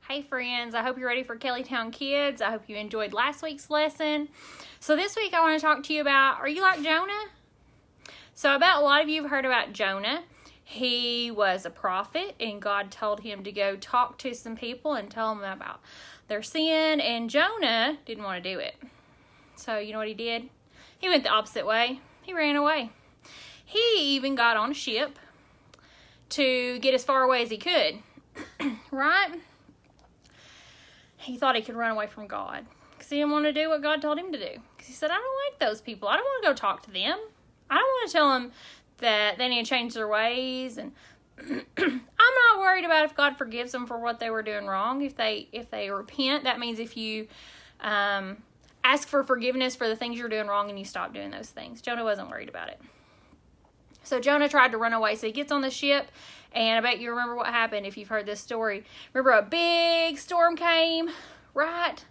Hey friends, I hope you're ready for Kellytown Kids. I hope you enjoyed last week's lesson. So this week I want to talk to you about, are you like Jonah? So I bet a lot of you have heard about Jonah. He was a prophet and God told him to go talk to some people and tell them about their sin, and Jonah didn't want to do it. So you know what he did? He went the opposite way. He ran away. He even got on a ship to get as far away as he could, right? He thought he could run away from God because he didn't want to do what God told him to do. Because he said, I don't like those people. I don't want to go talk to them. I don't want to tell them that they need to change their ways. And I'm not worried about if God forgives them for what they were doing wrong. If they repent, that means if you ask for forgiveness for the things you're doing wrong and you stop doing those things. Jonah wasn't worried about it. So Jonah tried to run away. So he gets on the ship, and I bet you remember what happened if you've heard this story. Remember a big storm came, right?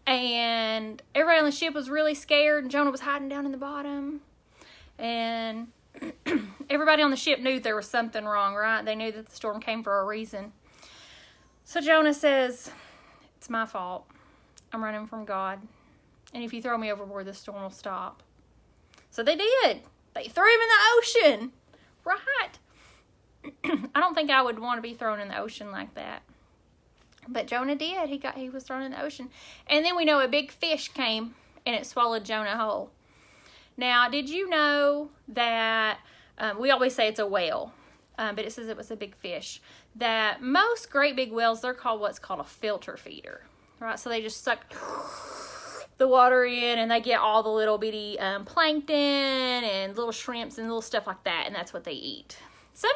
And everybody on the ship was really scared, and Jonah was hiding down in the bottom. And everybody on the ship knew there was something wrong, right? They knew that the storm came for a reason. So Jonah says, it's my fault. I'm running from God. And if you throw me overboard, the storm will stop. So they did. They threw him in the ocean, right? I don't think I would want to be thrown in the ocean like that. But Jonah did. He was thrown in the ocean. And then we know a big fish came and it swallowed Jonah whole. Now, did you know that, we always say it's a whale, but it says it was a big fish, that most great big whales, they're called what's called a filter feeder, right? So they just suck the water in, and they get all the little bitty plankton and little shrimps and little stuff like that, and that's what they eat. Some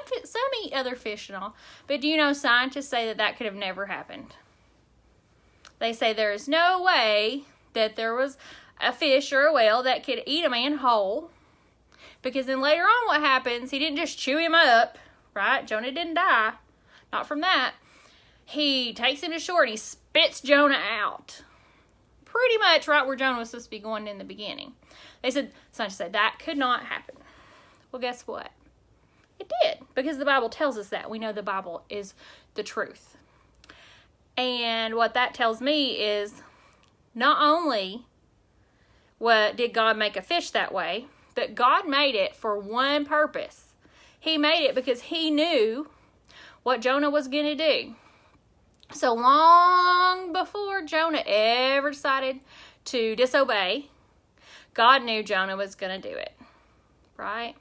eat other fish and all, but do you know scientists say that could have never happened? They say there is no way that there was a fish or a whale that could eat a man whole, because then later on what happens, he didn't just chew him up, right? Jonah didn't die, not from that. He takes him to shore and he spits Jonah out. Pretty much right where Jonah was supposed to be going in the beginning. Scientists said that could not happen. Well, guess what? It did, because the Bible tells us that. We know the Bible is the truth. And what that tells me is not only did God make a fish that way, but God made it for one purpose. He made it because he knew what Jonah was going to do. So long before Jonah ever decided to disobey, God knew Jonah was going to do it, right?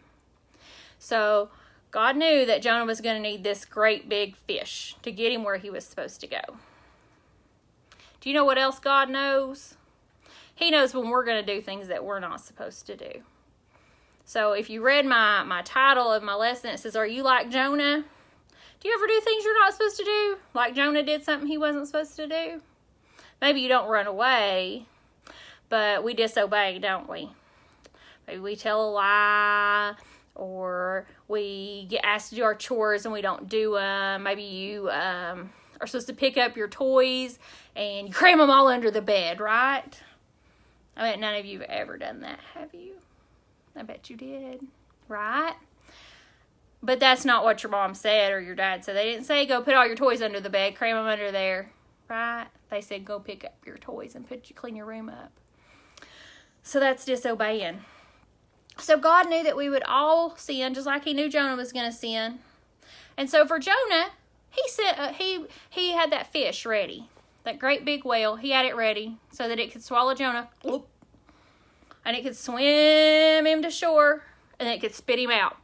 So God knew that Jonah was going to need this great big fish to get him where he was supposed to go. Do you know what else God knows? He knows when we're going to do things that we're not supposed to do. So if you read my title of my lesson, it says, are you like Jonah? Do you ever do things you're not supposed to do? Like Jonah did something he wasn't supposed to do? Maybe you don't run away, but we disobey, don't we? Maybe we tell a lie, or we get asked to do our chores and we don't do them. Maybe you are supposed to pick up your toys and you cram them all under the bed, right? I bet none of you have ever done that, have you? I bet you did, right? But that's not what your mom said or your dad said. They didn't say, go put all your toys under the bed, cram them under there, right? They said, go pick up your toys and clean your room up. So that's disobeying. So God knew that we would all sin, just like he knew Jonah was going to sin. And so for Jonah, he had that fish ready, that great big whale. He had it ready so that it could swallow Jonah, and it could swim him to shore, and it could spit him out.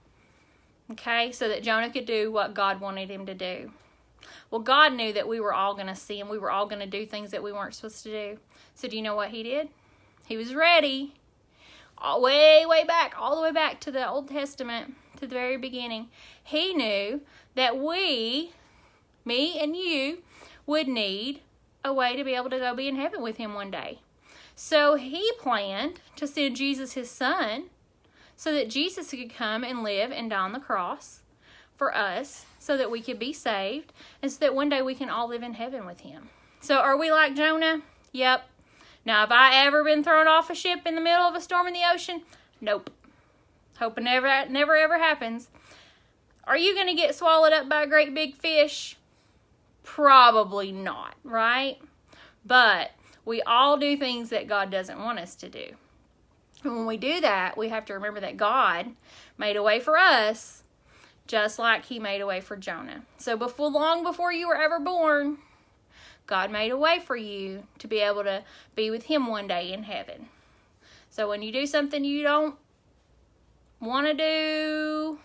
Okay, so that Jonah could do what God wanted him to do. Well, God knew that we were all going to sin. We were all going to do things that we weren't supposed to do. So do you know what he did? He was ready. All the way back to the Old Testament, to the very beginning. He knew that me and you, would need a way to be able to go be in heaven with him one day. So he planned to send Jesus, his son, so that Jesus could come and live and die on the cross for us, so that we could be saved, and so that one day we can all live in heaven with him. So are we like Jonah? Yep. Now, have I ever been thrown off a ship in the middle of a storm in the ocean? Nope. Hope it never ever happens. Are you going to get swallowed up by a great big fish? Probably not, right? But we all do things that God doesn't want us to do. And when we do that, we have to remember that God made a way for us just like he made a way for Jonah. So long before you were ever born, God made a way for you to be able to be with him one day in heaven. So when you do something you don't want to do,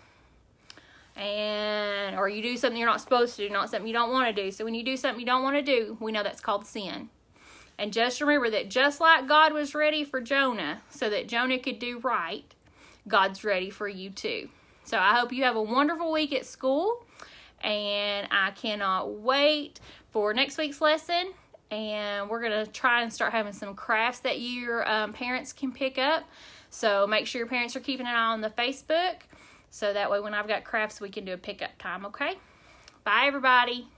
or you do something you're not supposed to do, not something you don't want to do. So when you do something you don't want to do, we know that's called sin. And just remember that just like God was ready for Jonah so that Jonah could do right, God's ready for you too. So I hope you have a wonderful week at school. And I cannot wait for next week's lesson. And we're going to try and start having some crafts that your parents can pick up. So make sure your parents are keeping an eye on the Facebook. So that way when I've got crafts, we can do a pickup time, okay? Bye, everybody.